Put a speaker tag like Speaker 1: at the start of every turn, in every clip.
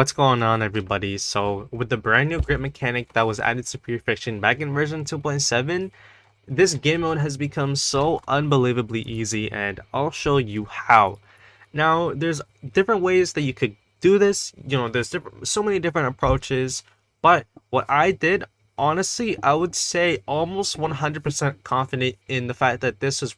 Speaker 1: What's going on, everybody? So with the brand new grid mechanic that was added to Pure Fiction back in version 2.7, this game mode has become so unbelievably easy, and I'll show you how. Now, there's different ways that you could do this. There's so many different approaches, but what I did, honestly, I would say almost 100% confident in the fact that this is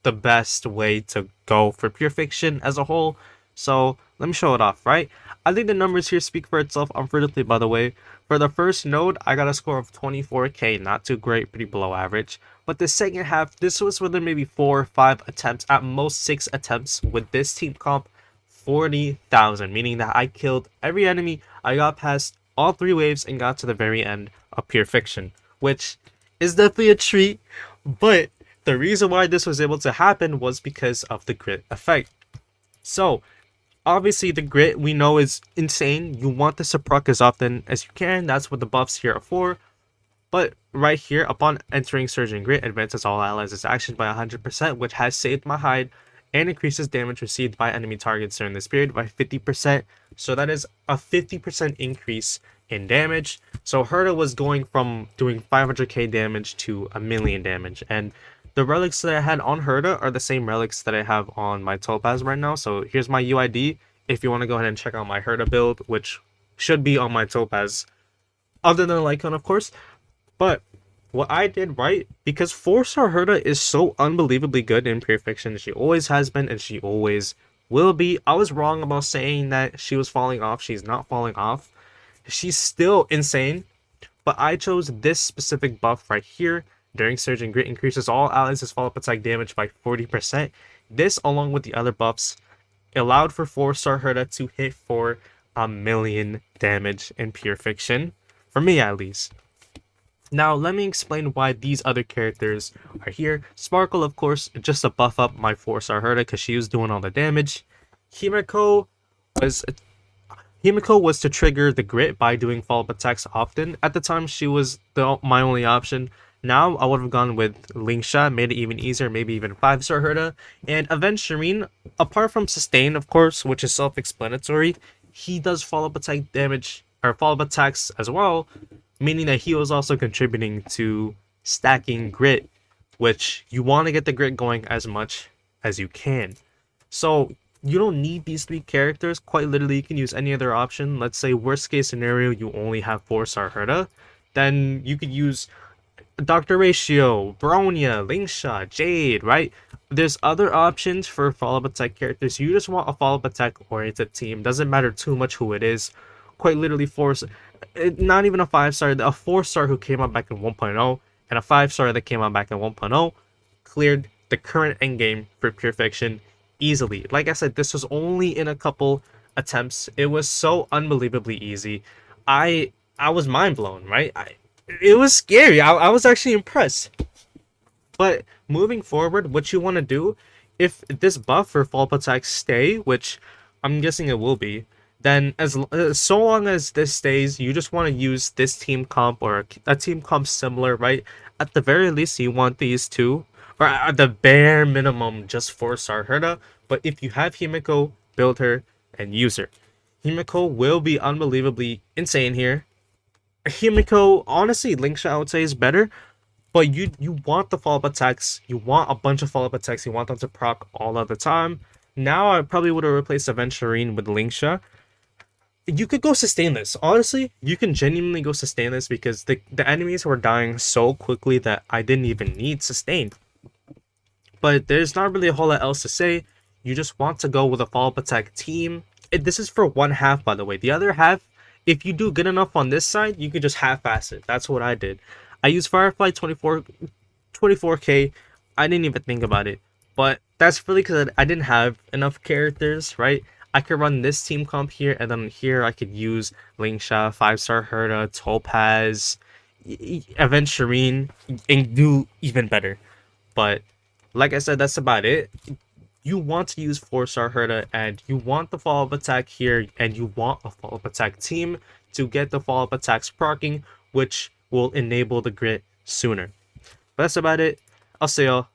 Speaker 1: the best way to go for Pure Fiction as a whole. So let me show it off, right? I think the numbers here speak for itself. I'm free to play, by the way. For the first node, I got a score of 24k, not too great, pretty below average. But the second half, this was within maybe 4 or 5 attempts, at most 6 attempts with this team comp, 40,000, meaning that I killed every enemy. I got past all 3 waves and got to the very end of Pure Fiction, which is definitely a treat, but the reason why this was able to happen was because of the grit effect. So, obviously the grit we know is insane. You want this to proc as often as you can. That's what the buffs here are for. But right here, upon entering Surging Grit, advances all allies' action by 100%, which has saved my hide, and increases damage received by enemy targets during this period by 50%. So that is a 50% increase in damage. So Herta was going from doing 500k damage to a million damage. And the relics that I had on Herta are the same relics that I have on my Topaz right now. So here's my UID if you want to go ahead and check out my Herta build, which should be on my Topaz, other than Lycon, of course. But what I did right, because 4-star Herta is so unbelievably good in Pure Fiction, she always has been and she always will be. I was wrong about saying that she was falling off. She's not falling off. She's still insane, but I chose this specific buff right here. During Surging Grit, increases all allies' follow-up attack damage by 40%. This, along with the other buffs, allowed for 4-star Herta to hit for a million damage in Pure Fiction, for me at least. Now, let me explain why these other characters are here. Sparkle, of course, just to buff up my 4-star Herta because she was doing all the damage. Himiko was to trigger the grit by doing follow-up attacks often. At the time, she was my only option. Now, I would have gone with Lingsha, made it even easier, maybe even 5-star Herta. And Avenged Shireen, apart from Sustain, of course, which is self-explanatory, he does follow-up attack damage, or follow-up attacks as well, meaning that he was also contributing to stacking grit, which you want to get the grit going as much as you can. So, you don't need these 3 characters. Quite literally, you can use any other option. Let's say, worst case scenario, you only have 4-star Herta. Then you could use Dr. Ratio, Bronya, Lingsha, Jade, right? There's other options for follow-up attack characters. You just want a follow-up attack oriented team. Doesn't matter too much who it is. Quite literally, not even a 5-star, a 4-star who came out back in 1.0 and a 5-star that came out back in 1.0 cleared the current endgame for Pure Fiction easily. Like I said, this was only in a couple attempts. It was so unbelievably easy. I was mind blown, right? It was scary. I was actually impressed. But moving forward, what you want to do, if this buff for follow-up attacks stay, which I'm guessing it will be, then so long as this stays, you just want to use this team comp or a team comp similar, right? At the very least, you want these two, or at the bare minimum, just 4-star Herta. But if you have Himiko, build her and use her. Himiko will be unbelievably insane here. Himiko, honestly, Lingsha I would say is better, but you want the follow-up attacks. You want a bunch of follow-up attacks. You want them to proc all of the time. Now I probably would have replaced Avenged Shireen with Lingsha. You could go sustain this. Honestly, you can genuinely go sustain this because the enemies were dying so quickly that I didn't even need sustain. But there's not really a whole lot else to say. You just want to go with a follow-up attack team. This is for one half, by the way. The other half, if you do good enough on this side, you could just half-ass it. That's what I did. I used Firefly 24k. I didn't even think about it. But that's really because I didn't have enough characters, right? I could run this team comp here, and then here I could use Lingsha, 5-star Herta, Topaz, Avenged Shireen, and do even better. But like I said, that's about it. You want to use 4-star Herta, and you want the follow-up attack here, and you want a follow-up attack team to get the follow-up attacks proccing, which will enable the grit sooner. But that's about it. I'll see y'all